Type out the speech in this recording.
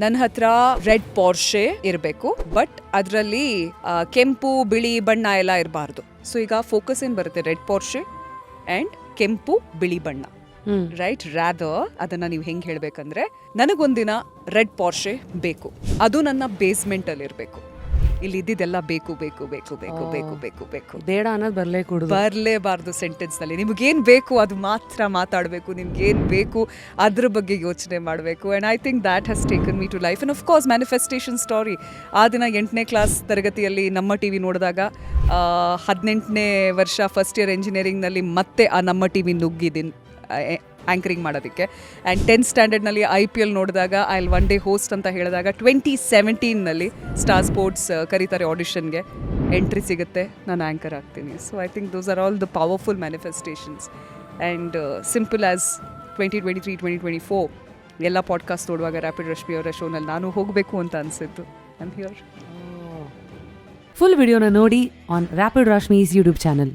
ನನ್ನ ಹತ್ರ ರೆಡ್ ಪೋರ್ಷೆ ಇರಬೇಕು, ಬಟ್ ಅದರಲ್ಲಿ ಕೆಂಪು ಬಿಳಿ ಬಣ್ಣ ಎಲ್ಲ ಇರಬಾರ್ದು. ಸೊ ಈಗ ಫೋಕಸ್ ಏನ್ ಬರುತ್ತೆ, ರೆಡ್ ಪೋರ್ಷೆ ಅಂಡ್ ಕೆಂಪು ಬಿಳಿ ಬಣ್ಣ, ರೈಟ್? ರಾದರ್ ಅದನ್ನ ನೀವು ಹೆಂಗ್ ಹೇಳ್ಬೇಕಂದ್ರೆ, ನನಗೊಂದಿನ ರೆಡ್ ಪೋರ್ಷೆ ಬೇಕು, ಅದು ನನ್ನ ಬೇಸ್ಮೆಂಟ್ ಅಲ್ಲಿ ಇರಬೇಕು. ಇಲ್ಲಿ ಇದ್ದಿದ್ದೆಲ್ಲ ಬೇಕು ಬೇಕು ಬೇಕು ಬೇಕು ಬೇಕು ಬೇಕು ಬೇಕು, ಬೇಡ ಅನ್ನೋದು ಬರಲೇಬಾರ್ದು ಸೆಂಟೆನ್ಸ್ ನಲ್ಲಿ. ನಿಮ್ಗೇನ್ ಬೇಕು ಅದು ಮಾತ್ರ ಮಾತಾಡಬೇಕು, ನಿಮ್ಗೇನ್ ಬೇಕು ಅದ್ರ ಬಗ್ಗೆ ಯೋಚನೆ ಮಾಡಬೇಕು. And I think that has taken me to life. And of course manifestation story. ಆ ದಿನ 8ನೇ ಕ್ಲಾಸ್ ತರಗತಿಯಲ್ಲಿ ನಮ್ಮ ಟಿವಿ ನೋಡಿದಾಗ 18ನೇ ವರ್ಷ ಫಸ್ಟ್ ಇಯರ್ ಇಂಜಿನಿಯರಿಂಗ್ನಲ್ಲಿ ಮತ್ತೆ ಆ ನಮ್ಮ ಟಿವಿ ನುಗ್ಗಿದ್ದೀನಿ ಆ್ಯಂಕರಿಂಗ್ ಮಾಡೋದಕ್ಕೆ. ಆ್ಯಂಡ್ 10th ಸ್ಟ್ಯಾಂಡರ್ಡ್ನಲ್ಲಿ IPL ನೋಡಿದಾಗ I will one day host ಅಂತ ಹೇಳಿದಾಗ 2017ನಲ್ಲಿ ಸ್ಟಾರ್ ಸ್ಪೋರ್ಟ್ಸ್ ಕರೀತಾರೆ ಆಡಿಷನ್ಗೆ, ಎಂಟ್ರಿ ಸಿಗುತ್ತೆ, ನಾನು ಆ್ಯಂಕರ್ ಆಗ್ತೀನಿ. So I think those are all the powerful manifestations. And simple as 2023 2024 ಎಲ್ಲ ಪಾಡ್ಕಾಸ್ಟ್ ನೋಡುವಾಗ ರ್ಯಾಪಿಡ್ ರಶ್ಮಿ ಅವರ ಶೋನಲ್ಲಿ ನಾನು ಹೋಗಬೇಕು ಅಂತ ಅನಿಸಿತ್ತು. I am here. ಫುಲ್ ವಿಡಿಯೋನ ನೋಡಿ on rapid Rashmi's YouTube channel.